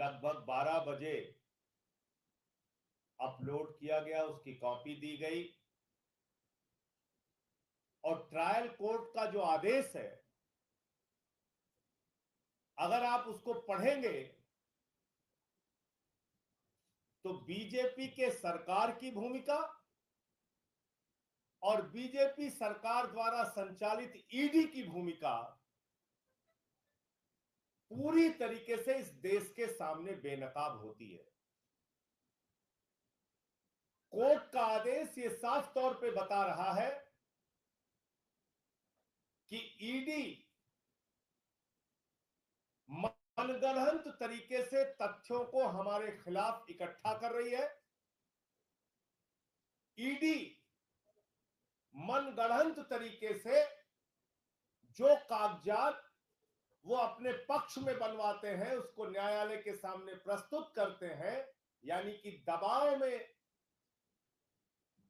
लगभग 12 बजे अपलोड किया गया, उसकी कॉपी दी गई और ट्रायल कोर्ट का जो आदेश है, अगर आप उसको पढ़ेंगे तो बीजेपी के सरकार की भूमिका और बीजेपी सरकार द्वारा संचालित ईडी की भूमिका पूरी तरीके से इस देश के सामने बेनकाब होती है। कोर्ट का आदेश ये साफ तौर पे बता रहा है कि ईडी मनगढ़ंत तरीके से तथ्यों को हमारे खिलाफ इकट्ठा कर रही है। ईडी मनगढ़ंत तरीके से जो कागजात वो अपने पक्ष में बनवाते हैं उसको न्यायालय के सामने प्रस्तुत करते हैं, यानी कि दबाव में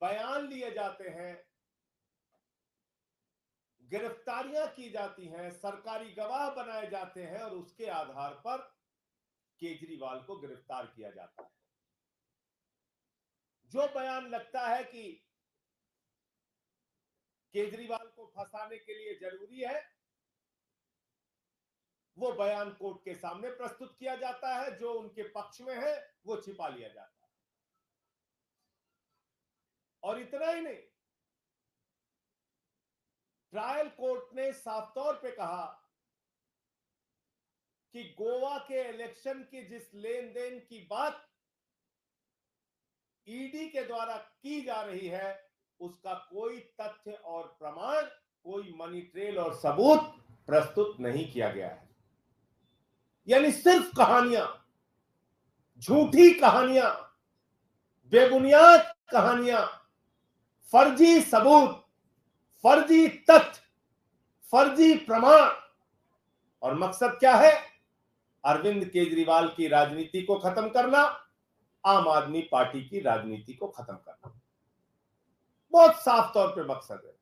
बयान लिए जाते हैं, गिरफ्तारियां की जाती हैं, सरकारी गवाह बनाए जाते हैं और उसके आधार पर केजरीवाल को गिरफ्तार किया जाता है। जो बयान लगता है कि केजरीवाल को फंसाने के लिए जरूरी है, वो बयान कोर्ट के सामने प्रस्तुत किया जाता है। जो उनके पक्ष में है वो छिपा लिया जाता है। और इतना ही नहीं, ट्रायल कोर्ट ने साफ तौर पे कहा कि गोवा के इलेक्शन की जिस लेन देन की बात ईडी के द्वारा की जा रही है उसका कोई तथ्य और प्रमाण, कोई मनी ट्रेल और सबूत प्रस्तुत नहीं किया गया है। यानी सिर्फ कहानियां, झूठी कहानियां, बेबुनियाद कहानियां, फर्जी सबूत, फर्जी तथ्य, फर्जी प्रमाण। और मकसद क्या है? अरविंद केजरीवाल की राजनीति को खत्म करना, आम आदमी पार्टी की राजनीति को खत्म करना। बहुत साफ तौर पे मकसद है।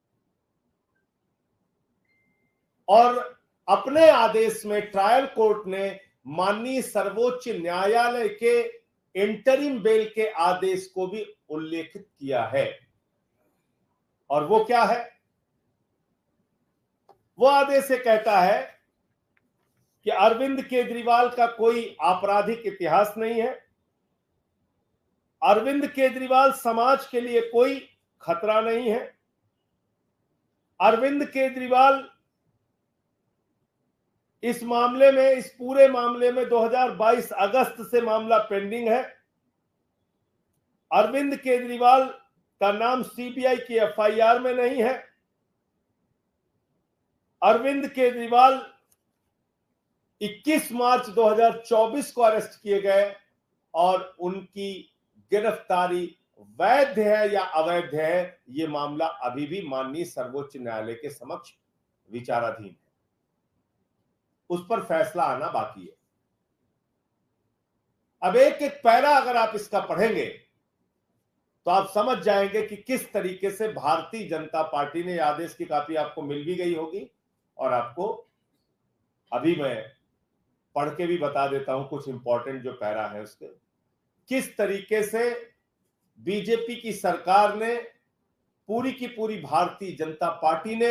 और अपने आदेश में ट्रायल कोर्ट ने माननीय सर्वोच्च न्यायालय के इंटरिम बेल के आदेश को भी उल्लेखित किया है। और वो क्या है? वो आदेश से कहता है कि अरविंद केजरीवाल का कोई आपराधिक इतिहास नहीं है, अरविंद केजरीवाल समाज के लिए कोई खतरा नहीं है, अरविंद केजरीवाल इस मामले में, इस पूरे मामले में 2022 अगस्त से मामला पेंडिंग है। अरविंद केजरीवाल का नाम सीबीआई की एफआईआर में नहीं है। अरविंद केजरीवाल 21 मार्च 2024 को अरेस्ट किए गए और उनकी गिरफ्तारी वैध है या अवैध है, यह मामला अभी भी माननीय सर्वोच्च न्यायालय के समक्ष विचाराधीन है। उस पर फैसला आना बाकी है। अब एक एक पैरा अगर आप इसका पढ़ेंगे तो आप समझ जाएंगे कि किस तरीके से भारतीय जनता पार्टी ने, आदेश की कॉपी आपको मिल भी गई होगी और आपको अभी मैं पढ़ के भी बता देता हूं कुछ इंपॉर्टेंट जो पैरा है उसके, किस तरीके से बीजेपी की सरकार ने, पूरी की पूरी भारतीय जनता पार्टी ने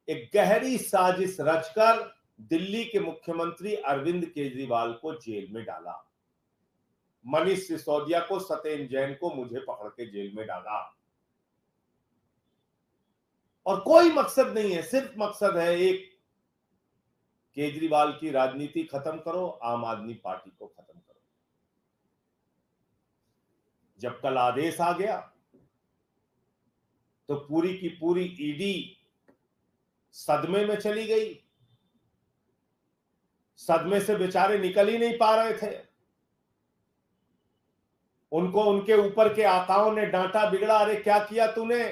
एक गहरी साजिश रचकर दिल्ली के मुख्यमंत्री अरविंद केजरीवाल को जेल में डाला। मनीष सिसोदिया को, सत्येंद्र जैन को, मुझे पकड़ के जेल में डाला। और कोई मकसद नहीं है, सिर्फ मकसद है एक, केजरीवाल की राजनीति खत्म करो, आम आदमी पार्टी को खत्म करो। जब कल आदेश आ गया तो पूरी की पूरी ईडी सदमे में चली गई। सदमे से बेचारे निकल ही नहीं पा रहे थे। उनको उनके ऊपर के आकाओं ने डांटा, बिगड़ा, अरे क्या किया तूने,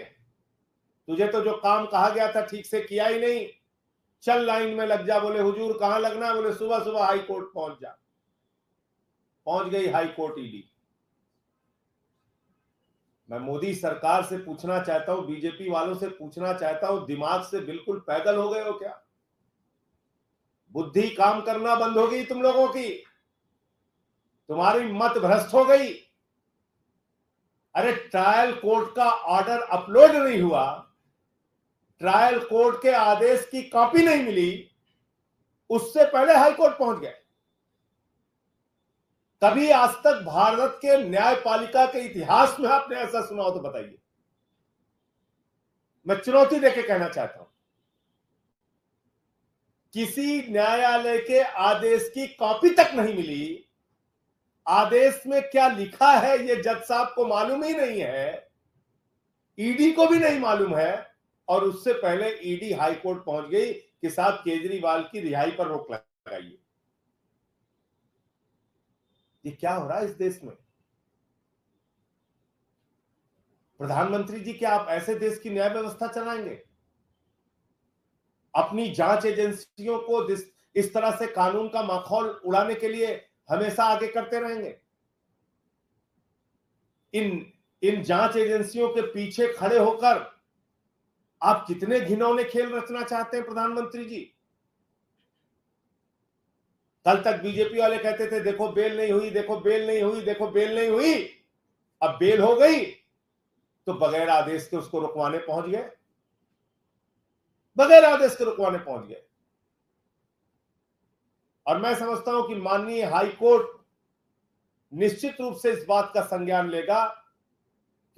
तुझे तो जो काम कहा गया था ठीक से किया ही नहीं, चल लाइन में लग जा। बोले हुजूर कहां लगना? बोले सुबह सुबह हाई कोर्ट पहुंच जा। पहुंच गई हाई कोर्ट ईडी। मैं मोदी सरकार से पूछना चाहता हूं, बीजेपी वालों से पूछना चाहता हूं, दिमाग से बिल्कुल पैदल हो गए हो क्या? बुद्धि काम करना बंद हो गई तुम लोगों की? तुम्हारी मत भ्रष्ट हो गई। अरे ट्रायल कोर्ट का ऑर्डर अपलोड नहीं हुआ, ट्रायल कोर्ट के आदेश की कॉपी नहीं मिली, उससे पहले हाई कोर्ट पहुंच गए। कभी आज तक भारत के न्यायपालिका के इतिहास में आपने ऐसा सुना हो तो बताइए। मैं चुनौती देके कहना चाहता हूं, किसी न्यायालय के आदेश की कॉपी तक नहीं मिली, आदेश में क्या लिखा है ये जज साहब को मालूम ही नहीं है, ईडी को भी नहीं मालूम है, और उससे पहले ईडी हाई कोर्ट पहुंच गई कि साहब केजरीवाल की रिहाई पर रोक लगाइए। ये क्या हो रहा है इस देश में? प्रधानमंत्री जी, क्या आप ऐसे देश की न्याय व्यवस्था चलाएंगे? अपनी जांच एजेंसियों को इस तरह से कानून का माखौल उड़ाने के लिए हमेशा आगे करते रहेंगे? इन जांच एजेंसियों के पीछे खड़े होकर आप कितने घिनौने खेल रचना चाहते हैं प्रधानमंत्री जी? कल तक बीजेपी वाले कहते थे देखो बेल नहीं हुई, देखो बेल नहीं हुई, देखो बेल नहीं हुई। अब बेल हो गई तो बगैर आदेश के उसको रुकवाने पहुंच गए, बगैर आदेश के रुकवाने पहुंच गए। और मैं समझता हूं कि माननीय हाई कोर्ट निश्चित रूप से इस बात का संज्ञान लेगा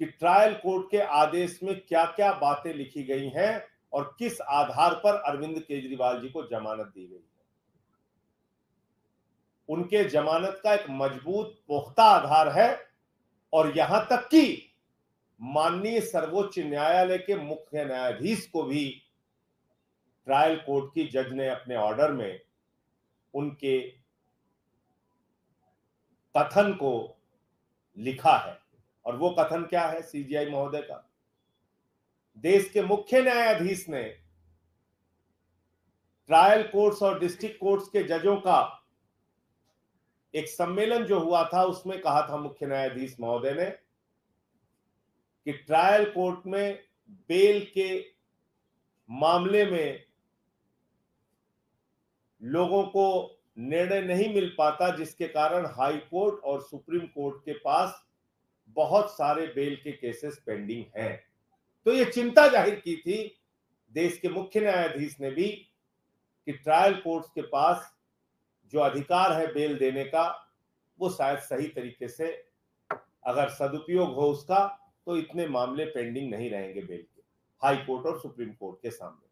कि ट्रायल कोर्ट के आदेश में क्या क्या बातें लिखी गई हैं और किस आधार पर अरविंद केजरीवाल जी को जमानत दी गई है। उनके जमानत का एक मजबूत पुख्ता आधार है, और यहां तक कि माननीय सर्वोच्च न्यायालय के मुख्य न्यायाधीश को भी ट्रायल कोर्ट की जज ने अपने ऑर्डर में उनके कथन को लिखा है। और वो कथन क्या है सीजीआई महोदय का? देश के मुख्य न्यायाधीश ने ट्रायल कोर्ट्स और डिस्ट्रिक्ट कोर्ट्स के जजों का एक सम्मेलन जो हुआ था उसमें कहा था मुख्य न्यायाधीश महोदय ने कि ट्रायल कोर्ट में बेल के मामले में लोगों को निर्णय नहीं मिल पाता, जिसके कारण हाई कोर्ट और सुप्रीम कोर्ट के पास बहुत सारे बेल के केसेस पेंडिंग हैं। तो ये चिंता जाहिर की थी देश के मुख्य न्यायाधीश ने भी कि ट्रायल कोर्ट्स के पास जो अधिकार है बेल देने का, वो शायद सही तरीके से अगर सदुपयोग हो उसका तो इतने मामले पेंडिंग नहीं रहेंगे बेल के हाई कोर्ट और सुप्रीम कोर्ट के सामने।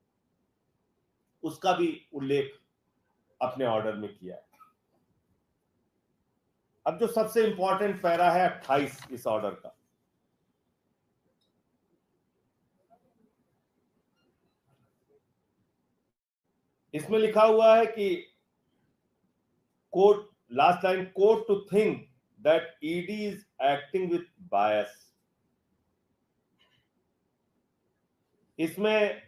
उसका भी उल्लेख अपने ऑर्डर में किया है। अब जो सबसे इंपॉर्टेंट पैरा है 28 इस ऑर्डर का, इसमें लिखा हुआ है कि court, last line, court to think that ED is acting with bias. इसमें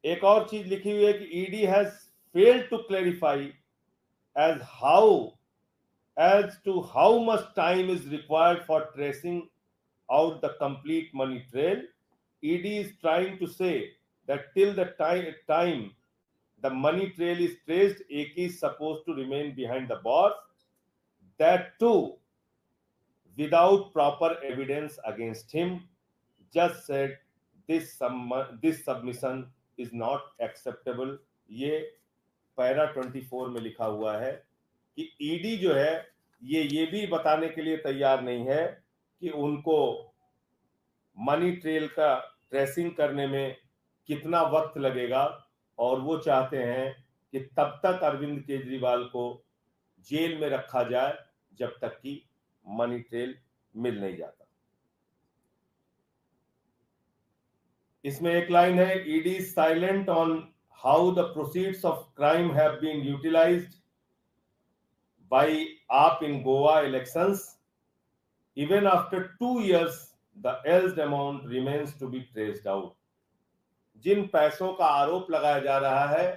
एक और चीज लिखी हुई है कि ED has failed to clarify as to how much time is required for tracing out the complete money trail. ED is trying to say that till the time the money trail is traced, AK is supposed to remain behind the bars. That too, without proper evidence against him. Just said this submission is not acceptable. ये para 24 में लिखा हुआ है कि ED जो है ये भी बताने के लिए तैयार नहीं है कि उनको मनी ट्रेल का ट्रेसिंग करने में कितना वक्त लगेगा, और वो चाहते हैं कि तब तक अरविंद केजरीवाल को जेल में रखा जाए जब तक कि मनी ट्रेल मिल नहीं जाता। इसमें एक लाइन है, ED silent on how the proceeds of crime have been utilised by AAP in Goa elections. Even after 2 years, the alleged amount remains to be traced out. जिन पैसों का आरोप लगाया जा रहा है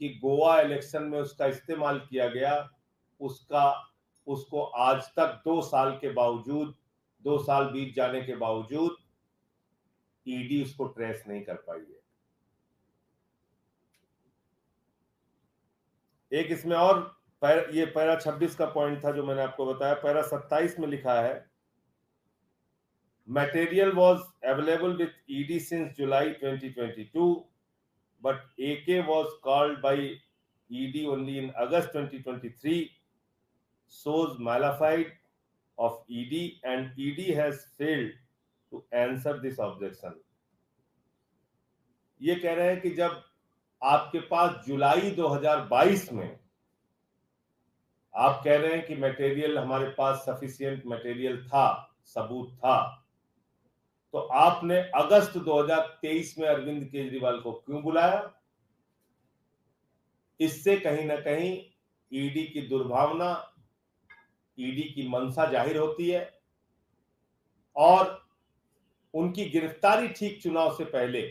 कि गोवा इलेक्शन में उसका इस्तेमाल किया गया, उसको आज तक 2 साल के बावजूद, 2 साल बीत जाने के बावजूद ईडी उसको ट्रेस नहीं कर पाई है। एक इसमें और ये पैरा 26 का पॉइंट था जो मैंने आपको बताया। पैरा 27 में लिखा है, material was available with ED since July 2022 but AK was called by ED only in August 2023, shows malafide of ED and ED has failed to answer this objection. ये कह रहे हैं कि जब आपके पास जुलाई 2022 में आप कह रहे हैं कि मटेरियल हमारे पास सफिशिएंट मटेरियल था, सबूत था, तो आपने अगस्त 2023 में अरविंद केजरीवाल को क्यों बुलाया? इससे कहीं ना कहीं ईडी की दुर्भावना, ईडी की मंशा जाहिर होती है और उनकी गिरफ्तारी ठीक चुनाव से पहले,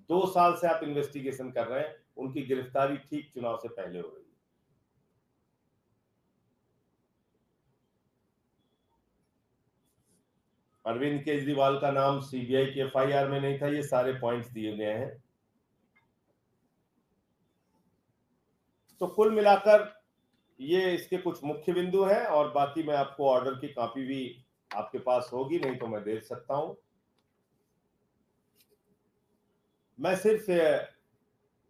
2 साल से आप इन्वेस्टिगेशन कर रहे हैं, उनकी गिरफ्तारी ठीक चुनाव से पहले हो रही है। अरविंद केजरीवाल का नाम सीबीआई की एफआईआर में नहीं था। ये सारे पॉइंट्स दिए गए हैं। तो कुल मिलाकर ये इसके कुछ मुख्य बिंदु हैं और बाकी मैं आपको ऑर्डर की कॉपी भी आपके पास होगी, नहीं तो मैं दे सकता हूं। मैं सिर्फ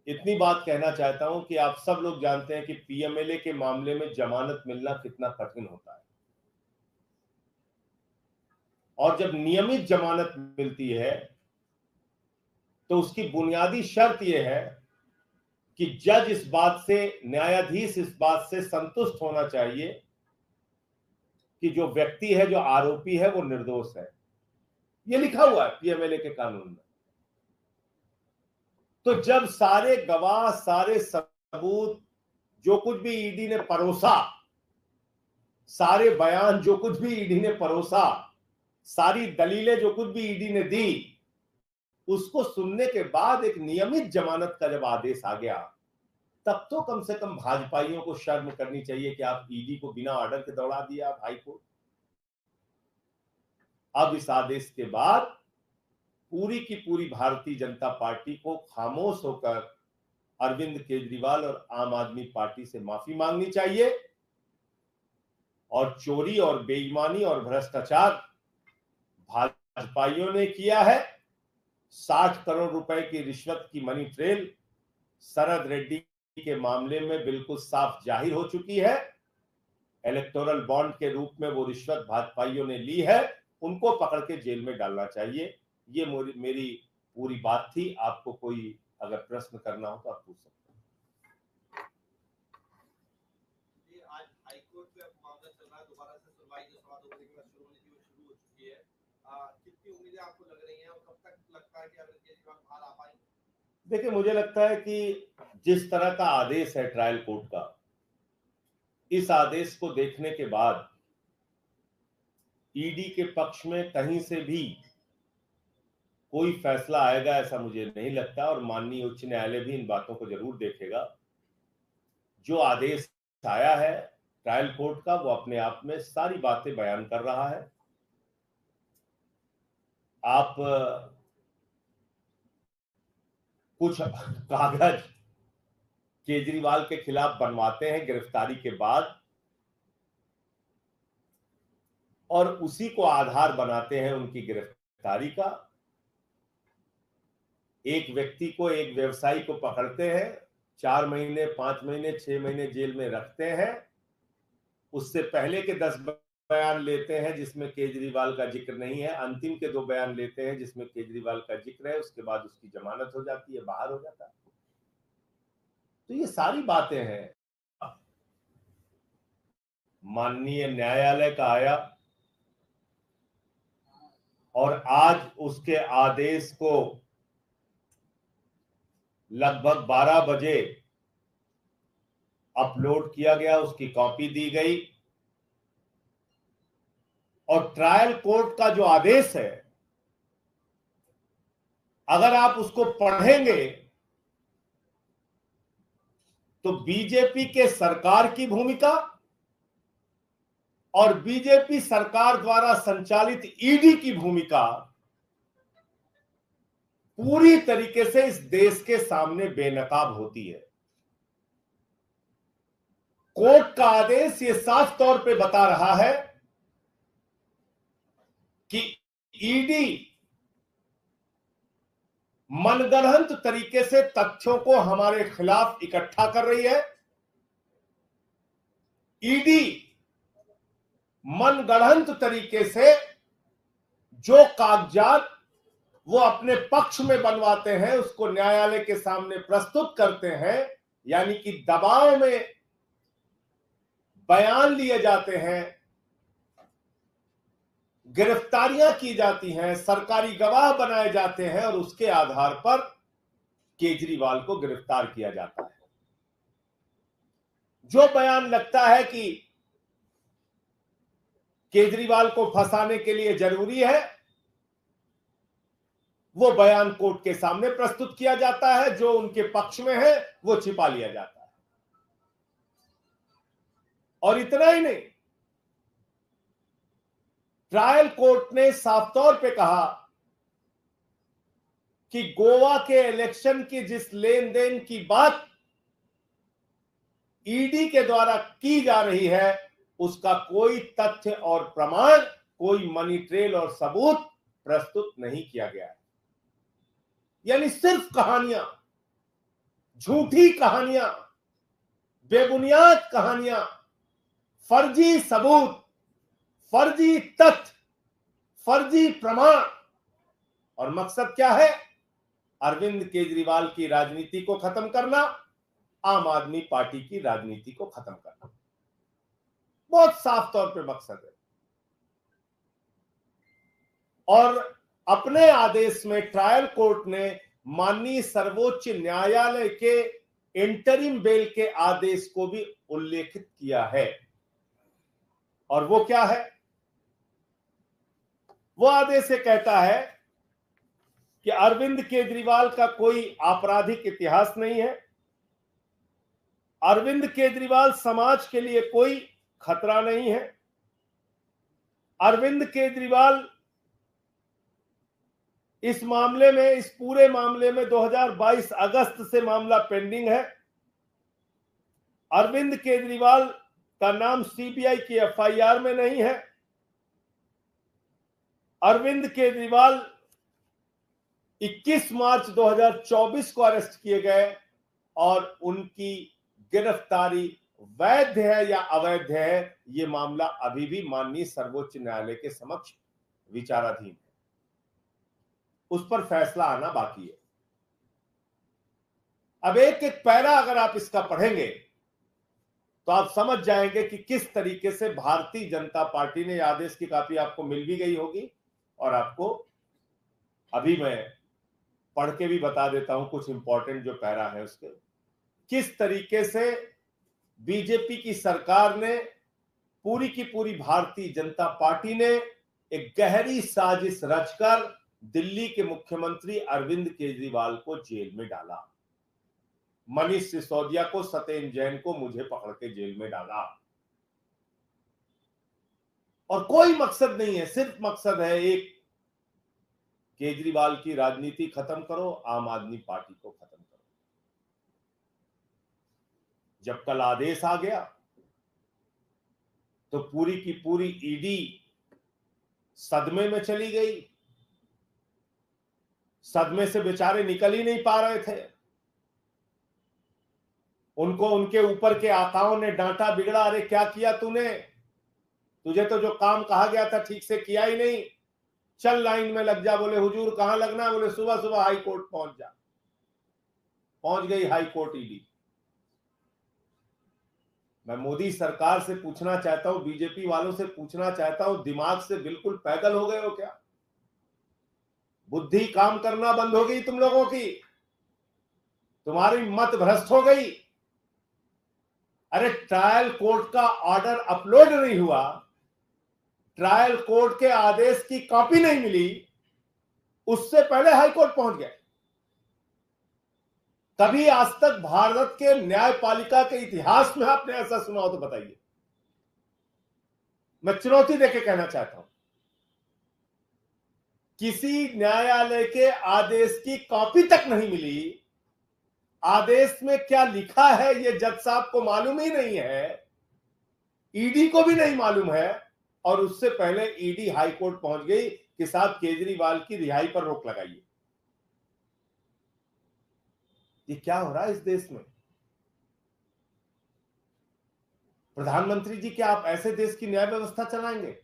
इतनी बात कहना चाहता हूं कि आप सब लोग जानते हैं कि पीएमएलए के मामले में जमानत मिलना कितना कठिन होता है, और जब नियमित जमानत मिलती है तो उसकी बुनियादी शर्त यह है कि जज इस बात से, न्यायाधीश इस बात से संतुष्ट होना चाहिए कि जो व्यक्ति है, जो आरोपी है, वो निर्दोष है। ये लिखा हुआ है पीएमएलए के कानून में। तो जब सारे गवाह, सारे सबूत, जो कुछ भी ईडी ने परोसा, सारे बयान जो कुछ भी ईडी ने परोसा, सारी दलीलें जो कुछ भी ईडी ने दी, उसको सुनने के बाद एक नियमित जमानत का जब आदेश आ गया, तब तो कम से कम भाजपाइयों को शर्म करनी चाहिए कि आप ईडी को बिना ऑर्डर के दौड़ा दिया भाई को। अब इस आदेश के बाद पूरी की पूरी भारतीय जनता पार्टी को खामोश होकर अरविंद केजरीवाल और आम आदमी पार्टी से माफी मांगनी चाहिए। और चोरी और बेईमानी और भ्रष्टाचार भाजपाइयों ने किया है। 60 करोड़ रुपए की रिश्वत की मनी ट्रेल शरद रेड्डी के मामले में बिल्कुल साफ जाहिर हो चुकी है। इलेक्टोरल बॉन्ड के रूप में वो रिश्वत भाजपाइयों ने ली है, उनको पकड़ के जेल में डालना चाहिए। ये मेरी पूरी बात थी। आपको कोई अगर प्रश्न करना हो तो आप पूछ सकते हैं। आज हाईकोर्ट में मामला चल रहा है, दोबारा से सुनवाई जो सवा 2 बजे के बाद शुरू होनी थी वो शुरू हो चुकी है। कितनी उम्मीदें आपको लग रही हैं और कब तक लगता है कि अरविंद केजरीवाल बाहर आ पाएंगे? देखिए, मुझे लगता है कि जिस तरह का आदेश है ट्रायल कोर्ट का, इस आदेश को देखने के बाद ईडी के पक्ष में कहीं से भी कोई फैसला आएगा ऐसा मुझे नहीं लगता, और माननीय उच्च न्यायालय भी इन बातों को जरूर देखेगा। जो आदेश आया है ट्रायल कोर्ट का, वो अपने आप में सारी बातें बयान कर रहा है। आप कुछ कागज केजरीवाल के खिलाफ बनवाते हैं गिरफ्तारी के बाद, और उसी को आधार बनाते हैं उनकी गिरफ्तारी का। एक व्यक्ति को, एक व्यवसायी को पकड़ते हैं, 4 महीने, 5 महीने, 6 महीने जेल में रखते हैं। उससे पहले के 10 बयान लेते हैं जिसमें केजरीवाल का जिक्र नहीं है, अंतिम के 2 बयान लेते हैं जिसमें केजरीवाल का जिक्र है, उसके बाद उसकी जमानत हो जाती है, बाहर हो जाता है। तो ये सारी बातें हैं। माननीय न्यायालय का आया और आज उसके आदेश को लगभग 12 बजे अपलोड किया गया, उसकी कॉपी दी गई। और ट्रायल कोर्ट का जो आदेश है, अगर आप उसको पढ़ेंगे तो बीजेपी के सरकार की भूमिका और बीजेपी सरकार द्वारा संचालित ईडी की भूमिका पूरी तरीके से इस देश के सामने बेनकाब होती है। कोर्ट का आदेश ये साफ तौर पे बता रहा है कि ईडी मनगढ़ंत तरीके से तथ्यों को हमारे खिलाफ इकट्ठा कर रही है। ईडी मनगढ़ंत तरीके से जो कागजात वो अपने पक्ष में बनवाते हैं उसको न्यायालय के सामने प्रस्तुत करते हैं, यानी कि दबाव में बयान लिए जाते हैं, गिरफ्तारियां की जाती हैं, सरकारी गवाह बनाए जाते हैं और उसके आधार पर केजरीवाल को गिरफ्तार किया जाता है। जो बयान लगता है कि केजरीवाल को फंसाने के लिए जरूरी है, वो बयान कोर्ट के सामने प्रस्तुत किया जाता है। जो उनके पक्ष में है वो छिपा लिया जाता है। और इतना ही नहीं, ट्रायल कोर्ट ने साफ तौर पे कहा कि गोवा के इलेक्शन की जिस लेन देन की बात ईडी के द्वारा की जा रही है उसका कोई तथ्य और प्रमाण, कोई मनी ट्रेल और सबूत प्रस्तुत नहीं किया गया है। यानी सिर्फ कहानियां, झूठी कहानियां, बेबुनियाद कहानियां, फर्जी सबूत, फर्जी तथ्य, फर्जी प्रमाण। और मकसद क्या है? अरविंद केजरीवाल की राजनीति को खत्म करना, आम आदमी पार्टी की राजनीति को खत्म करना। बहुत साफ तौर पे मकसद है। और अपने आदेश में ट्रायल कोर्ट ने माननीय सर्वोच्च न्यायालय के इंटरिम बेल के आदेश को भी उल्लेखित किया है। और वो क्या है? वो आदेश ये कहता है कि अरविंद केजरीवाल का कोई आपराधिक इतिहास नहीं है, अरविंद केजरीवाल समाज के लिए कोई खतरा नहीं है, अरविंद केजरीवाल इस मामले में, इस पूरे मामले में 2022 अगस्त से मामला पेंडिंग है। अरविंद केजरीवाल का नाम सीबीआई की एफआईआर में नहीं है। अरविंद केजरीवाल 21 मार्च 2024 को अरेस्ट किए गए और उनकी गिरफ्तारी वैध है या अवैध है, ये मामला अभी भी माननीय सर्वोच्च न्यायालय के समक्ष विचाराधीन है। उस पर फैसला आना बाकी है। अब एक एक पैरा अगर आप इसका पढ़ेंगे तो आप समझ जाएंगे कि किस तरीके से भारतीय जनता पार्टी ने, आदेश की कॉपी आपको मिल भी गई होगी और आपको अभी मैं पढ़ के भी बता देता हूं कुछ इंपॉर्टेंट जो पैरा है उसके, किस तरीके से बीजेपी की सरकार ने, पूरी की पूरी भारतीय जनता पार्टी ने एक गहरी साजिश रचकर दिल्ली के मुख्यमंत्री अरविंद केजरीवाल को जेल में डाला। मनीष सिसोदिया को, सत्येंद्र जैन को, मुझे पकड़ के जेल में डाला। और कोई मकसद नहीं है, सिर्फ मकसद है एक, केजरीवाल की राजनीति खत्म करो, आम आदमी पार्टी को खत्म करो। जब कल आदेश आ गया तो पूरी की पूरी ईडी सदमे में चली गई। सदमे से बेचारे निकल ही नहीं पा रहे थे। उनको उनके ऊपर के आकाओं ने डांटा, बिगड़ा, अरे क्या किया तूने, तुझे तो जो काम कहा गया था ठीक से किया ही नहीं, चल लाइन में लग जा। बोले हुजूर कहां लगना? बोले सुबह सुबह हाई कोर्ट पहुंच जा। पहुंच गई हाई कोर्ट ईडी। मैं मोदी सरकार से पूछना चाहता हूं, बीजेपी वालों से पूछना चाहता हूं, दिमाग से बिल्कुल पैदल हो गए हो क्या? बुद्धि काम करना बंद हो गई तुम लोगों की? तुम्हारी मत भ्रष्ट हो गई? अरे ट्रायल कोर्ट का ऑर्डर अपलोड नहीं हुआ, ट्रायल कोर्ट के आदेश की कॉपी नहीं मिली, उससे पहले हाई कोर्ट पहुंच गए। कभी आज तक भारत के न्यायपालिका के इतिहास में आपने ऐसा सुना हो तो बताइए। मैं चुनौती देके कहना चाहता हूं, किसी न्यायालय के आदेश की कॉपी तक नहीं मिली, आदेश में क्या लिखा है ये जज साहब को मालूम ही नहीं है, ईडी को भी नहीं मालूम है, और उससे पहले ईडी हाई कोर्ट पहुंच गई कि साहब केजरीवाल की रिहाई पर रोक लगाइए। ये क्या हो रहा है इस देश में? प्रधानमंत्री जी, क्या आप ऐसे देश की न्याय व्यवस्था चलाएंगे?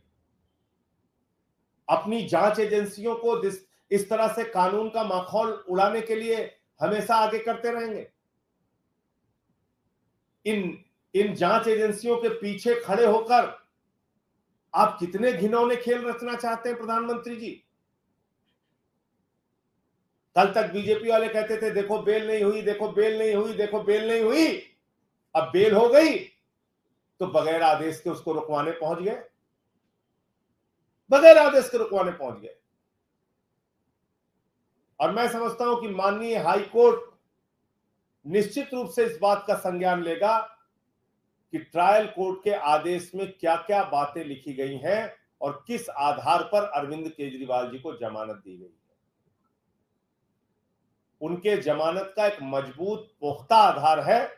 अपनी जांच एजेंसियों को इस तरह से कानून का माखौल उड़ाने के लिए हमेशा आगे करते रहेंगे? इन जांच एजेंसियों के पीछे खड़े होकर आप कितने घिनौने खेल रचना चाहते हैं प्रधानमंत्री जी? कल तक बीजेपी वाले कहते थे देखो बेल नहीं हुई, देखो बेल नहीं हुई, देखो बेल नहीं हुई। अब बेल हो गई तो बगैर आदेश के उसको रुकवाने पहुंच गए, बगैर आदेश के रुकवाने पहुंच गए। और मैं समझता हूं कि माननीय हाई कोर्ट निश्चित रूप से इस बात का संज्ञान लेगा कि ट्रायल कोर्ट के आदेश में क्या क्या बातें लिखी गई हैं और किस आधार पर अरविंद केजरीवाल जी को जमानत दी गई है। उनके जमानत का एक मजबूत पुख्ता आधार है,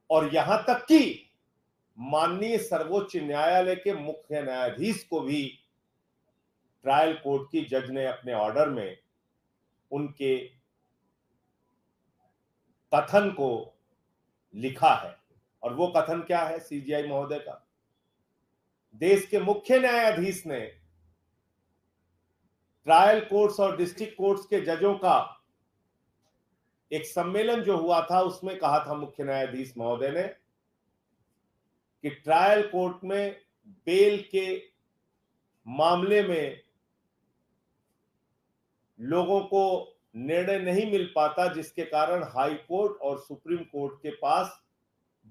और यहां तक कि माननीय सर्वोच्च न्यायालय के मुख्य न्यायाधीश को भी ट्रायल कोर्ट की जज ने अपने ऑर्डर में उनके कथन को लिखा है। और वो कथन क्या है सीजीआई महोदय का? देश के मुख्य न्यायाधीश ने ट्रायल कोर्ट्स और डिस्ट्रिक्ट कोर्ट्स के जजों का एक सम्मेलन जो हुआ था उसमें कहा था मुख्य न्यायाधीश महोदय ने कि ट्रायल कोर्ट में बेल के मामले में लोगों को निर्णय नहीं मिल पाता, जिसके कारण हाई कोर्ट और सुप्रीम कोर्ट के पास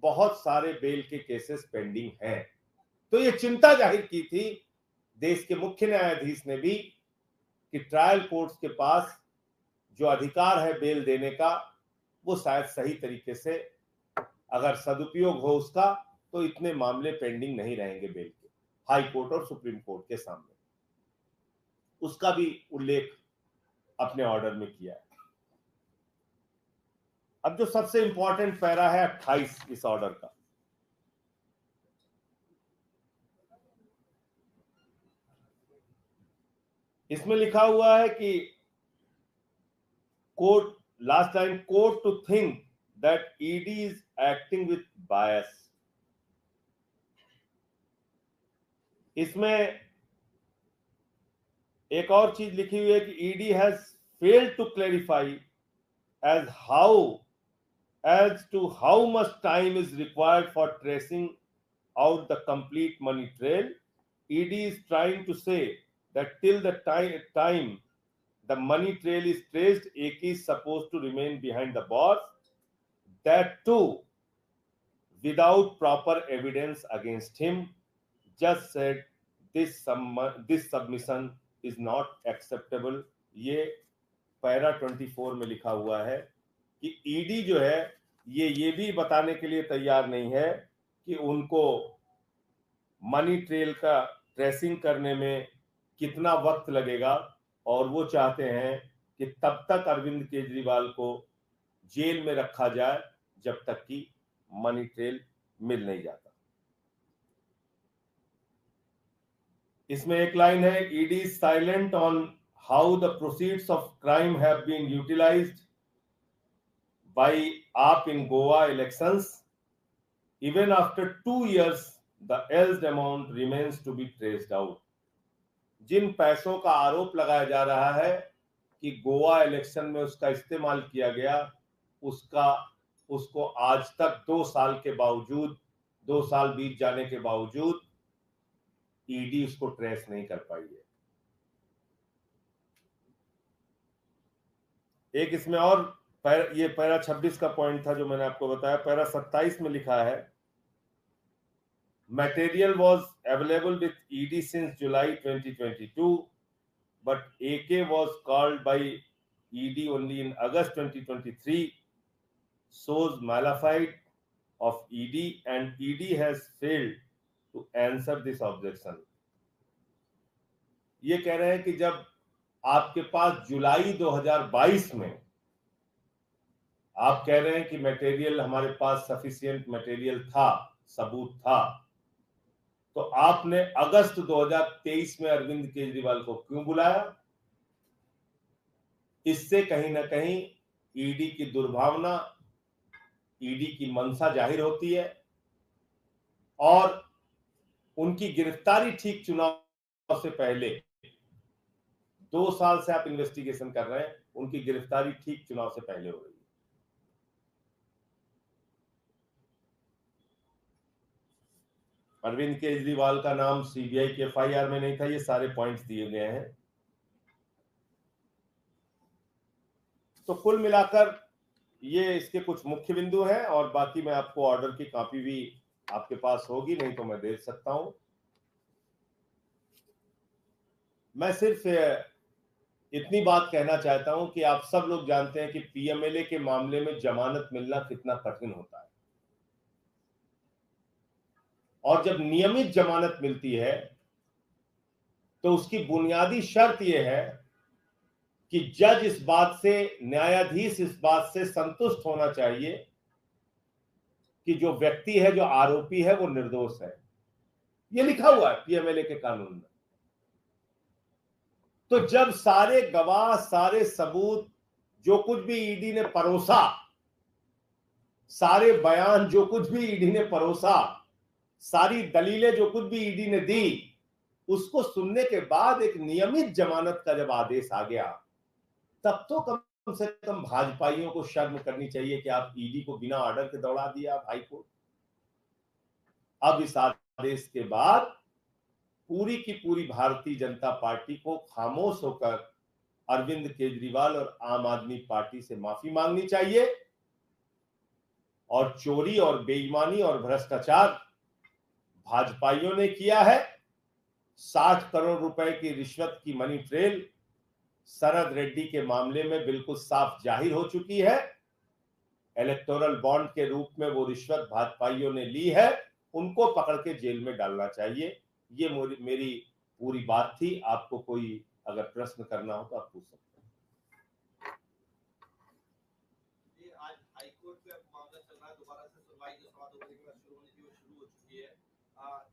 बहुत सारे बेल के केसेस पेंडिंग हैं। तो ये चिंता जाहिर की थी देश के मुख्य न्यायाधीश ने भी कि ट्रायल कोर्ट्स के पास जो अधिकार है बेल देने का, वो शायद सही तरीके से अगर सदुपयोग हो उसका, तो इतने मामले पेंडिंग नहीं रहेंगे बेल के हाई कोर्ट और सुप्रीम कोर्ट के सामने। उसका भी उल्लेख अपने ऑर्डर में किया है। अब जो सबसे इंपॉर्टेंट पैरा है 28 इस ऑर्डर का, इसमें लिखा हुआ है कि court, last line, court to think that ED is acting with bias. इसमें एक और चीज लिखी हुई है कि ED has failed to clarify as to how much time is required for tracing out the complete money trail. ED is trying to say that till the time the money trail is traced, AK is supposed to remain behind the bars, that too without proper evidence against him. Just said this submission is not acceptable. ये para 24 में लिखा हुआ है कि ED जो है ये भी बताने के लिए तैयार नहीं है कि उनको मनी ट्रेल का ट्रेसिंग करने में कितना वक्त लगेगा, और वो चाहते हैं कि तब तक अरविंद केजरीवाल को जेल में रखा जाए जब तक कि मनी ट्रेल मिल नहीं जाता। इसमें एक लाइन है, ED is silent on how the proceeds of crime have been utilised by AAP in Goa elections. Even after 2 years, the alleged amount remains to be traced out. जिन पैसों का आरोप लगाया जा रहा है कि गोवा इलेक्शन में उसका इस्तेमाल किया गया, उसको आज तक 2 साल के बावजूद, 2 साल बीत जाने के बावजूद ईडी उसको ट्रेस नहीं कर पाई है। एक इसमें और ये पैरा 26 का पॉइंट था जो मैंने आपको बताया। पैरा 27 में लिखा है, material was available with ED since July 2022 but AK was called by ED only in August 2023, shows malafide of ED and ED has failed to answer this objection. ये कह रहे हैं कि जब आपके पास जुलाई 2022 में आप कह रहे हैं कि मटेरियल हमारे पास सफिशिएंट मटेरियल था, सबूत था, तो आपने अगस्त 2023 में अरविंद केजरीवाल को क्यों बुलाया? इससे कहीं ना कहीं ईडी की दुर्भावना, ईडी की मंशा जाहिर होती है और उनकी गिरफ्तारी ठीक चुनाव से पहले 2 साल से आप इन्वेस्टिगेशन कर रहे हैं, उनकी गिरफ्तारी ठीक चुनाव से पहले हो रही है। अरविंद केजरीवाल का नाम सीबीआई के एफआईआर में नहीं था, ये सारे पॉइंट्स दिए गए हैं। तो कुल मिलाकर ये इसके कुछ मुख्य बिंदु हैं और बाकी मैं आपको ऑर्डर की कॉपी भी आपके पास होगी, नहीं तो मैं दे सकता हूं। मैं सिर्फ इतनी बात कहना चाहता हूं कि आप सब लोग जानते हैं कि पीएमएलए के मामले में जमानत मिलना कितना कठिन होता है, और जब नियमित जमानत मिलती है तो उसकी बुनियादी शर्त यह है कि जज इस बात से, न्यायाधीश इस बात से संतुष्ट होना चाहिए कि जो व्यक्ति है, जो आरोपी है, वो निर्दोष है। ये लिखा हुआ है पीएमएलए के कानून में। तो जब सारे गवाह, सारे सबूत, जो कुछ भी ईडी ने परोसा, सारे बयान जो कुछ भी ईडी ने परोसा, सारी दलीलें जो कुछ भी ईडी ने दी, उसको सुनने के बाद एक नियमित जमानत का जब आदेश आ गया, तब तो कम से कम भाजपाइयों को शर्म करनी चाहिए कि आप ईडी को बिना ऑर्डर के दौड़ा दिया भाई को। अब इस आदेश के बाद पूरी की पूरी भारतीय जनता पार्टी को खामोश होकर अरविंद केजरीवाल और आम आदमी पार्टी से माफी मांगनी चाहिए। और चोरी और बेईमानी और भ्रष्टाचार भाजपाइयों ने किया है। 60 करोड़ रुपए की रिश्वत की मनी ट्रेल शरद रेड्डी के मामले में बिल्कुल साफ जाहिर हो चुकी है। इलेक्टोरल बॉन्ड के रूप में वो रिश्वत भाजपाइयों ने ली है, उनको पकड़ के जेल में डालना चाहिए। ये मेरी पूरी बात थी। आपको कोई अगर प्रश्न करना हो तो आप पूछ सकते हैं। ये आज हाईकोर्ट पे मामला चल रहा है, दोबारा से सुनवाई जो 2.5 बजे के बाद शुरू होनी थी वो शुरू हो चुकी है।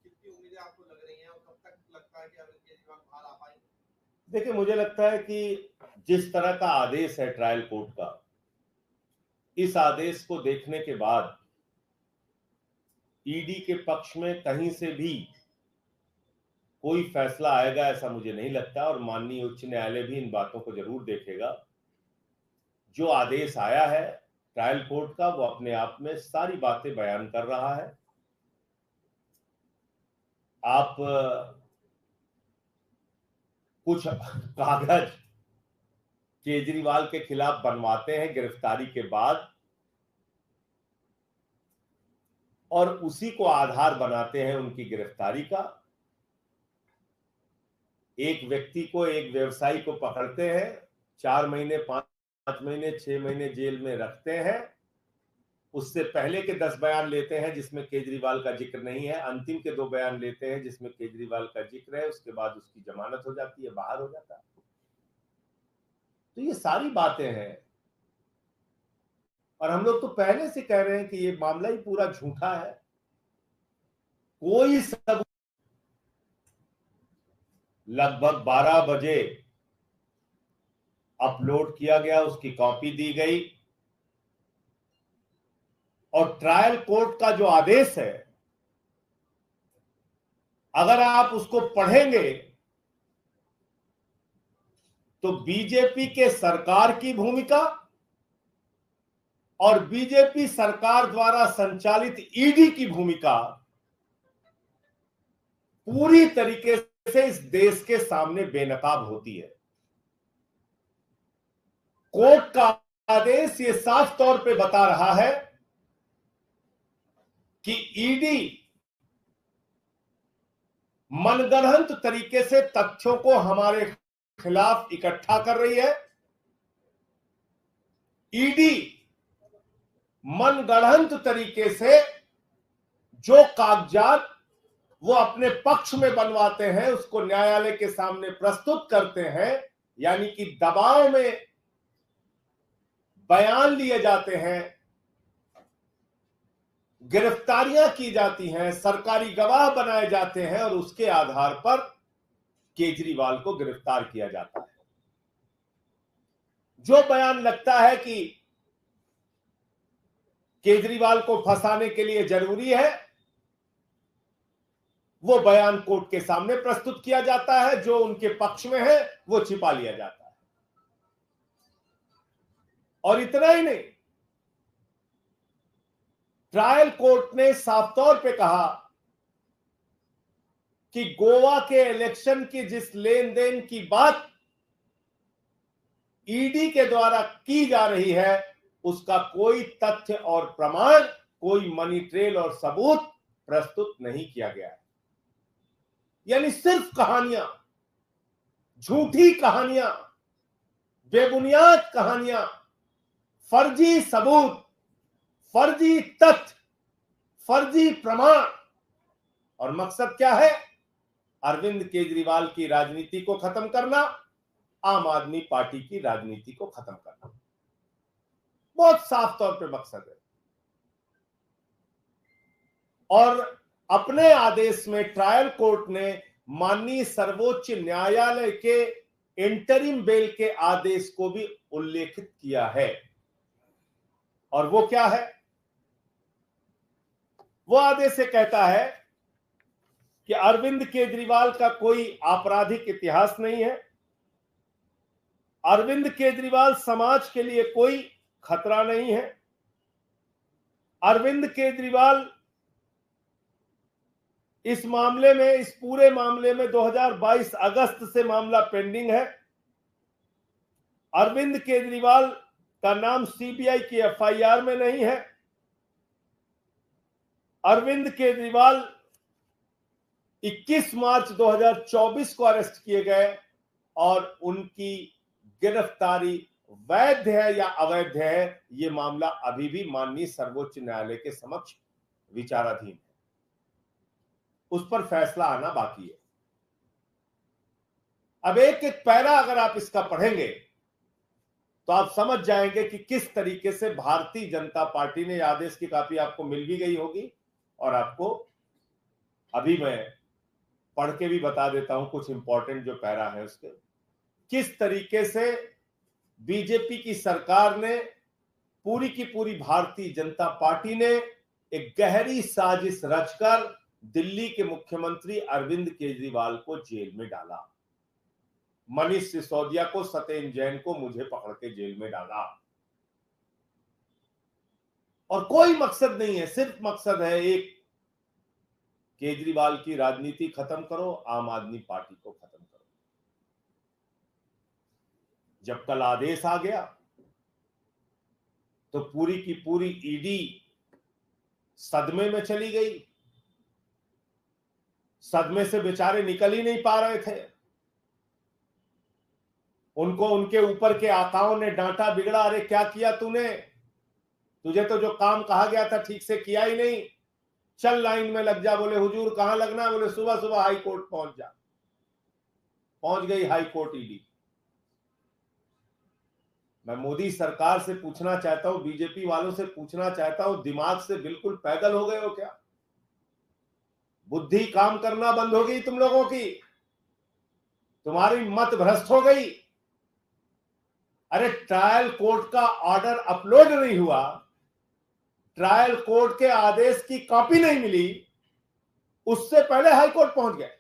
कितनी उम्मीदें आपको लग रही हैं और कब तक लगता है कि अरविंद केजरीवाल बाहर आ पाएंगे? देखिए, मुझे लगता है कि जिस तरह का आदेश है ट्रायल कोर्ट का, इस आदेश को देखने के बाद ईडी के पक्ष में कहीं से भी कोई फैसला आएगा ऐसा मुझे नहीं लगता, और माननीय उच्च न्यायालय भी इन बातों को जरूर देखेगा। जो आदेश आया है ट्रायल कोर्ट का, वो अपने आप में सारी बातें बयान कर रहा है। आप कुछ कागज केजरीवाल के खिलाफ बनवाते हैं गिरफ्तारी के बाद, और उसी को आधार बनाते हैं उनकी गिरफ्तारी का। एक व्यक्ति को, एक व्यवसायी को पकड़ते हैं, 4 महीने, 5 महीने, 6 महीने जेल में रखते हैं। उससे पहले के 10 बयान लेते हैं जिसमें केजरीवाल का जिक्र नहीं है, अंतिम के 2 बयान लेते हैं जिसमें केजरीवाल का जिक्र है, उसके बाद उसकी जमानत हो जाती है, बाहर हो जाता है। तो ये सारी बातें हैं, और हम लोग तो पहले से कह रहे हैं कि ये मामला ही पूरा झूठा है। कोई सबूत, लगभग 12 बजे अपलोड किया गया, उसकी कॉपी दी गई, और ट्रायल कोर्ट का जो आदेश है, अगर आप उसको पढ़ेंगे तो बीजेपी के सरकार की भूमिका और बीजेपी सरकार द्वारा संचालित ईडी की भूमिका पूरी तरीके से इस देश के सामने बेनकाब होती है। कोर्ट का आदेश ये साफ तौर पे बता रहा है कि ईडी मनगढ़ंत तरीके से तथ्यों को हमारे खिलाफ इकट्ठा कर रही है। ईडी मनगढ़ंत तरीके से जो कागजात वो अपने पक्ष में बनवाते हैं, उसको न्यायालय के सामने प्रस्तुत करते हैं, यानी कि दबाव में बयान लिए जाते हैं, गिरफ्तारियां की जाती हैं, सरकारी गवाह बनाए जाते हैं और उसके आधार पर केजरीवाल को गिरफ्तार किया जाता है। जो बयान लगता है कि केजरीवाल को फंसाने के लिए जरूरी है, वो बयान कोर्ट के सामने प्रस्तुत किया जाता है। जो उनके पक्ष में है वो छिपा लिया जाता है। और इतना ही नहीं, ट्रायल कोर्ट ने साफ तौर पे कहा कि गोवा के इलेक्शन की जिस लेन देन की बात ईडी के द्वारा की जा रही है, उसका कोई तथ्य और प्रमाण, कोई मनी ट्रेल और सबूत प्रस्तुत नहीं किया गया है। यानी सिर्फ कहानियां, झूठी कहानियां, बेबुनियाद कहानियां, फर्जी सबूत, फर्जी तथ्य, फर्जी प्रमाण। और मकसद क्या है? अरविंद केजरीवाल की राजनीति को खत्म करना, आम आदमी पार्टी की राजनीति को खत्म करना। बहुत साफ तौर पे मकसद है। और अपने आदेश में ट्रायल कोर्ट ने माननीय सर्वोच्च न्यायालय के इंटरिम बेल के आदेश को भी उल्लेखित किया है। और वो क्या है? वो आदेश कहता है कि अरविंद केजरीवाल का कोई आपराधिक इतिहास नहीं है, अरविंद केजरीवाल समाज के लिए कोई खतरा नहीं है, अरविंद केजरीवाल इस मामले में, इस पूरे मामले में 2022 अगस्त से मामला पेंडिंग है। अरविंद केजरीवाल का नाम सीबीआई की एफआईआर में नहीं है। अरविंद केजरीवाल 21 मार्च 2024 को अरेस्ट किए गए और उनकी गिरफ्तारी वैध है या अवैध है, यह मामला अभी भी माननीय सर्वोच्च न्यायालय के समक्ष विचाराधीन है। उस पर फैसला आना बाकी है। अब एक एक पैरा अगर आप इसका पढ़ेंगे तो आप समझ जाएंगे कि किस तरीके से भारतीय जनता पार्टी ने, आदेश की कॉपी आपको मिल भी गई होगी और आपको अभी मैं पढ़ के भी बता देता हूं कुछ इंपॉर्टेंट जो पैरा है उसके, किस तरीके से बीजेपी की सरकार ने, पूरी की पूरी भारतीय जनता पार्टी ने एक गहरी साजिश रचकर दिल्ली के मुख्यमंत्री अरविंद केजरीवाल को जेल में डाला। मनीष सिसोदिया को, सत्येंद्र जैन को, मुझे पकड़ के जेल में डाला। और कोई मकसद नहीं है, सिर्फ मकसद है एक, केजरीवाल की राजनीति खत्म करो, आम आदमी पार्टी को खत्म करो। जब कल आदेश आ गया तो पूरी की पूरी ईडी सदमे में चली गई। सदमे से बेचारे निकल ही नहीं पा रहे थे। उनको उनके ऊपर के आकाओं ने डांटा, बिगड़ा, अरे क्या किया तूने, तुझे तो जो काम कहा गया था ठीक से किया ही नहीं, चल लाइन में लग जा। बोले हुजूर कहां लगना है? बोले सुबह सुबह हाई कोर्ट पहुंच जा। पहुंच गई हाई कोर्ट ईडी। मैं मोदी सरकार से पूछना चाहता हूं, बीजेपी वालों से पूछना चाहता हूं, दिमाग से बिल्कुल पैदल हो गए हो क्या? बुद्धि काम करना बंद हो गई तुम लोगों की? तुम्हारी मत भ्रष्ट हो गई? अरे ट्रायल कोर्ट का ऑर्डर अपलोड नहीं हुआ, ट्रायल कोर्ट के आदेश की कॉपी नहीं मिली, उससे पहले हाई कोर्ट पहुंच गए।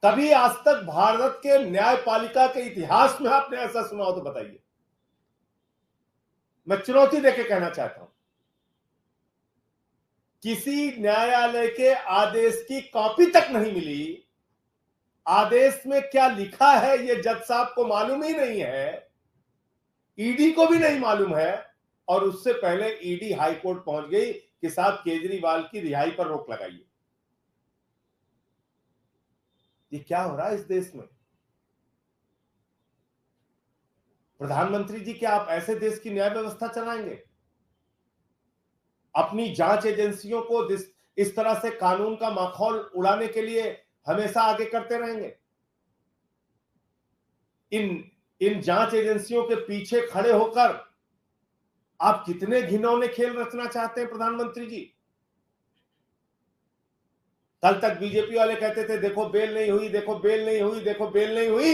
कभी आज तक भारत के न्यायपालिका के इतिहास में आपने ऐसा सुना हो तो बताइए। मैं चुनौती देके कहना चाहता हूं, किसी न्यायालय के आदेश की कॉपी तक नहीं मिली। आदेश में क्या लिखा है यह जज साहब को मालूम ही नहीं है, ईडी को भी नहीं मालूम है, और उससे पहले ईडी हाई कोर्ट पहुंच गई कि साहब केजरीवाल की रिहाई पर रोक लगाइए। ये क्या हो रहा है इस देश में? प्रधानमंत्री जी, क्या आप ऐसे देश की न्याय व्यवस्था चलाएंगे? अपनी जांच एजेंसियों को इस तरह से कानून का माखौल उड़ाने के लिए हमेशा आगे करते रहेंगे? इन जांच एजेंसियों के पीछे खड़े होकर आप कितने घिनौने खेल रचना चाहते हैं प्रधानमंत्री जी? कल तक बीजेपी वाले कहते थे देखो बेल नहीं हुई, देखो बेल नहीं हुई, देखो बेल नहीं हुई।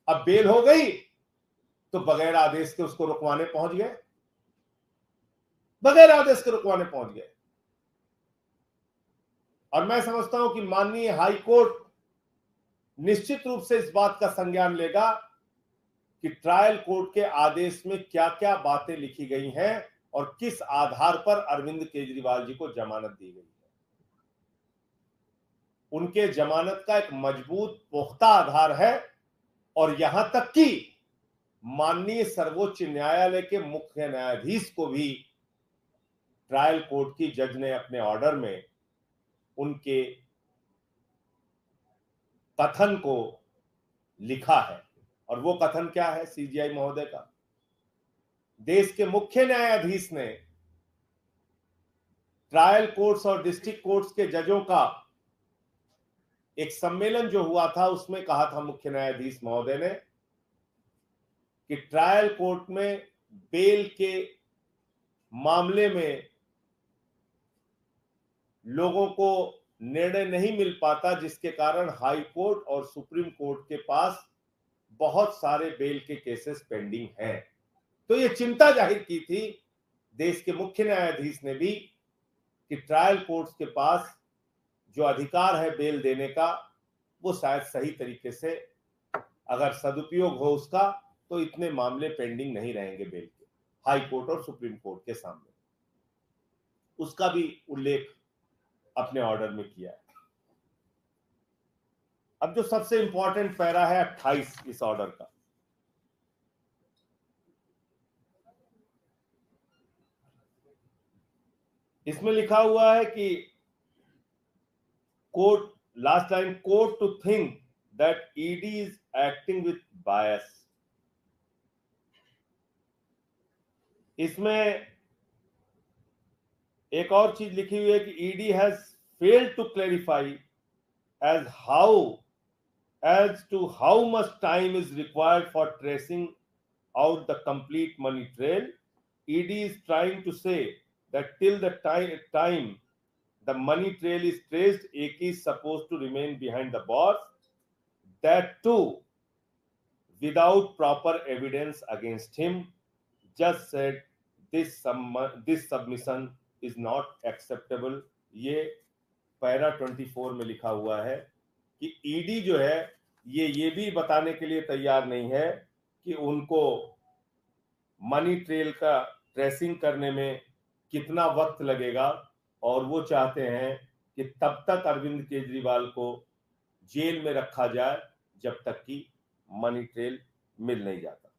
अब बेल हो गई तो बगैर आदेश के उसको रुकवाने पहुंच गए, बगैर आदेश के रुकवाने पहुंच गए। और मैं समझता हूं कि माननीय हाई कोर्ट निश्चित रूप से इस बात का संज्ञान लेगा कि ट्रायल कोर्ट के आदेश में क्या क्या बातें लिखी गई हैं और किस आधार पर अरविंद केजरीवाल जी को जमानत दी गई है। उनके जमानत का एक मजबूत पुख्ता आधार है और यहां तक कि माननीय सर्वोच्च न्यायालय के मुख्य न्यायाधीश को भी ट्रायल कोर्ट की जज ने अपने ऑर्डर में उनके कथन को लिखा है। और वो कथन क्या है सीजीआई महोदय का? देश के मुख्य न्यायाधीश ने ट्रायल कोर्ट्स और डिस्ट्रिक्ट कोर्ट्स के जजों का एक सम्मेलन जो हुआ था उसमें कहा था मुख्य न्यायाधीश महोदय ने कि ट्रायल कोर्ट में बेल के मामले में लोगों को निर्णय नहीं मिल पाता, जिसके कारण हाई कोर्ट और सुप्रीम कोर्ट के पास बहुत सारे बेल के केसेस पेंडिंग हैं। तो ये चिंता जाहिर की थी देश के मुख्य न्यायाधीश ने भी कि ट्रायल कोर्ट्स के पास जो अधिकार है बेल देने का वो शायद सही तरीके से अगर सदुपयोग हो उसका तो इतने मामले पेंडिंग नहीं रहेंगे बेल के हाई कोर्ट और सुप्रीम कोर्ट के सामने। उसका भी उल्लेख अपने ऑर्डर में किया है। अब जो सबसे इंपॉर्टेंट पैरा है 28 इस ऑर्डर का, इसमें लिखा हुआ है कि court, last line, court to think that ED is acting with bias. इसमें एक और चीज लिखी हुई है कि ED has failed to clarify as to how much time is required for tracing out the complete money trail. ED is trying to say that till the time the money trail is traced, AK is supposed to remain behind the bars, that too without proper evidence against him. Judge said this submission is not acceptable. ये para 24 में लिखा हुआ है कि ED जो है ये भी बताने के लिए तैयार नहीं है कि उनको मनी ट्रेल का ट्रेसिंग करने में कितना वक्त लगेगा, और वो चाहते हैं कि तब तक अरविंद केजरीवाल को जेल में रखा जाए जब तक कि मनी ट्रेल मिल नहीं जाता।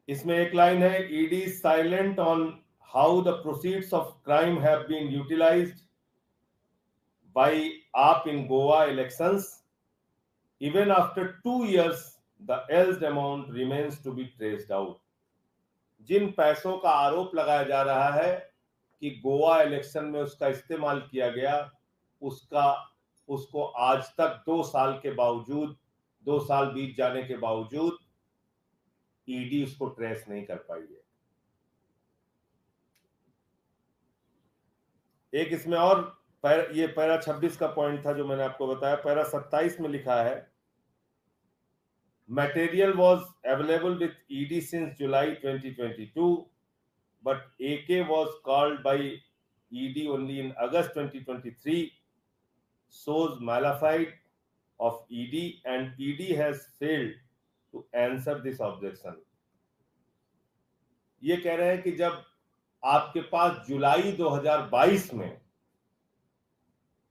इसमें एक लाइन है, ED is silent on how the proceeds of crime have been utilised by AAP in Goa elections. Even after 2 years, the alleged amount remains to be traced out. जिन पैसों का आरोप लगाया जा रहा है कि गोवा इलेक्शन में उसका इस्तेमाल किया गया, उसको आज तक 2 साल के बावजूद, 2 साल बीत जाने के बावजूद ईडी उसको ट्रेस नहीं कर पाई है। एक इसमें और ये पैरा 26 का पॉइंट था जो मैंने आपको बताया। पैरा 27 में लिखा है, material was available with ED since July 2022 but AK was called by ED only in August 2023, shows malafide of ED and ED has failed to answer this objection. ये कह रहे हैं कि जब आपके पास जुलाई 2022 में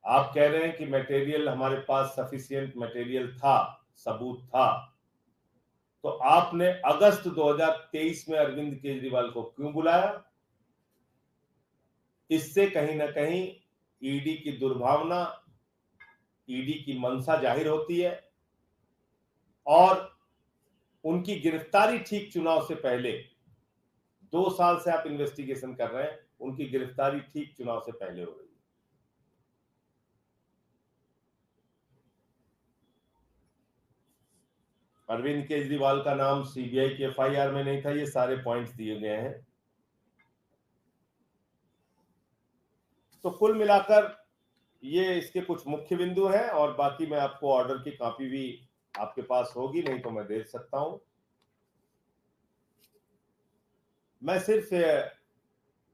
आप कह रहे हैं कि मटेरियल हमारे पास सफिशिएंट मटेरियल था, सबूत था, तो आपने अगस्त 2023 में अरविंद केजरीवाल को क्यों बुलाया? इससे कहीं ना कहीं ईडी की दुर्भावना, ईडी की मंशा जाहिर होती है और उनकी गिरफ्तारी ठीक चुनाव से पहले, 2 साल से आप इन्वेस्टिगेशन कर रहे हैं, उनकी गिरफ्तारी ठीक चुनाव से पहले हो रही है। अरविंद केजरीवाल का नाम सीबीआई की एफआईआर में नहीं था, ये सारे पॉइंट्स दिए गए हैं। तो कुल मिलाकर ये इसके कुछ मुख्य बिंदु हैं, और बाकी मैं आपको ऑर्डर की कॉपी भी आपके पास होगी, नहीं तो मैं दे सकता हूं। मैं सिर्फ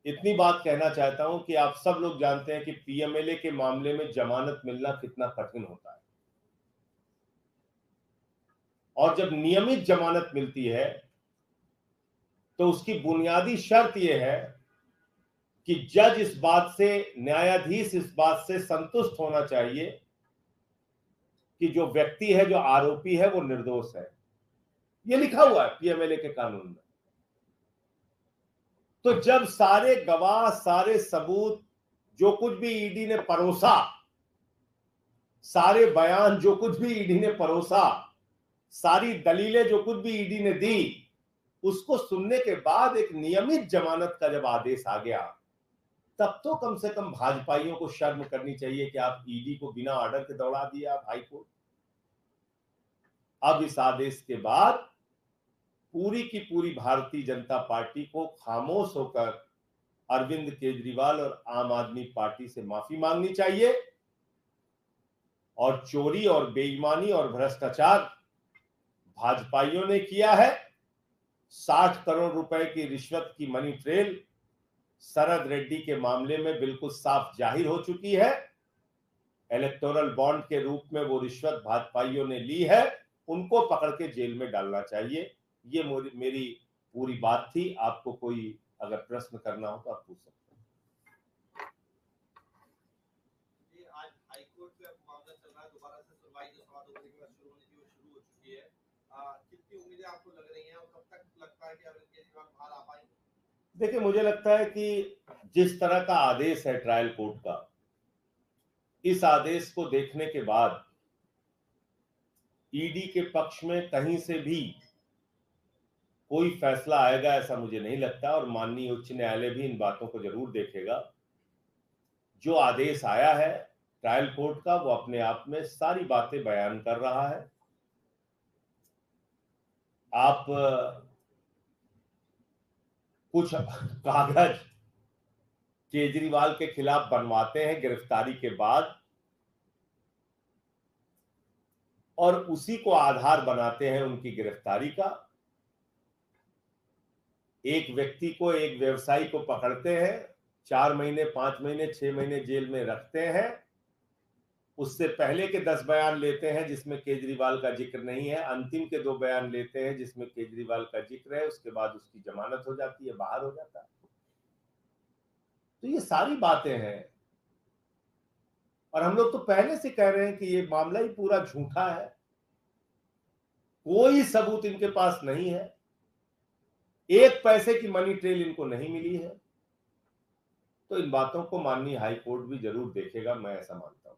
इतनी बात कहना चाहता हूं कि आप सब लोग जानते हैं कि पीएमएलए के मामले में जमानत मिलना कितना कठिन होता है, और जब नियमित जमानत मिलती है तो उसकी बुनियादी शर्त यह है कि जज इस बात से, न्यायाधीश इस बात से संतुष्ट होना चाहिए कि जो व्यक्ति है, जो आरोपी है, वो निर्दोष है। ये लिखा हुआ है पीएमएलए के कानून में। तो जब सारे गवाह, सारे सबूत, जो कुछ भी ईडी ने परोसा, सारे बयान जो कुछ भी ईडी ने परोसा, सारी दलीलें जो कुछ भी ईडी ने दी, उसको सुनने के बाद एक नियमित जमानत का जब आदेश आ गया, तब तो कम से कम भाजपाइयों को शर्म करनी चाहिए कि आप ईडी को बिना ऑर्डर के दौड़ा दिया आप हाईकोर्ट। अब इस आदेश के बाद पूरी की पूरी भारतीय जनता पार्टी को खामोश होकर अरविंद केजरीवाल और आम आदमी पार्टी से माफी मांगनी चाहिए। और चोरी और बेईमानी और भ्रष्टाचार भाजपाइयों ने किया है। 60 करोड़ रुपए की रिश्वत की मनी ट्रेल शरद रेड्डी के मामले में बिल्कुल साफ जाहिर हो चुकी है। इलेक्टोरल बॉन्ड के रूप में वो रिश्वत भाजपाइयों ने ली है, उनको पकड़ के जेल में डालना चाहिए। ये मेरी पूरी बात थी। आपको कोई अगर प्रश्न करना हो तो आप पूछ सकते हैं। ये आज हाईकोर्ट में मामला चल रहा है, दोबारा से सुनवाई जो सवा 2 बजे के बाद शुरू होनी थी वो शुरू हो चुकी है। कितनी उम्मीदें आपको लग रही हैं और कब तक लगता है कि अरविंद केजरीवाल बाहर आ पाएंगे? देखिए, मुझे लगता है कि जिस तरह का आदेश है ट्रायल कोर्ट का, इस आदेश को देखने के बाद ईडी के पक्ष में कहीं से भी कोई फैसला आएगा ऐसा मुझे नहीं लगता, और माननीय उच्च न्यायालय भी इन बातों को जरूर देखेगा। जो आदेश आया है ट्रायल कोर्ट का, वो अपने आप में सारी बातें बयान कर रहा है। आप कुछ कागज केजरीवाल के खिलाफ बनवाते हैं गिरफ्तारी के बाद, और उसी को आधार बनाते हैं उनकी गिरफ्तारी का। एक व्यक्ति को, एक व्यवसायी को पकड़ते हैं, 4 महीने, 5 महीने, 6 महीने जेल में रखते हैं। उससे पहले के 10 बयान लेते हैं जिसमें केजरीवाल का जिक्र नहीं है, अंतिम के 2 बयान लेते हैं जिसमें केजरीवाल का जिक्र है, उसके बाद उसकी जमानत हो जाती है, बाहर हो जाता है। तो ये सारी बातें हैं, और हम लोग तो पहले से कह रहे हैं कि ये मामला ही पूरा झूठा है, कोई सबूत इनके पास नहीं है, 1 पैसे की मनी ट्रेल इनको नहीं मिली है। तो इन बातों को माननीय हाई कोर्ट भी जरूर देखेगा, मैं ऐसा मानता हूं।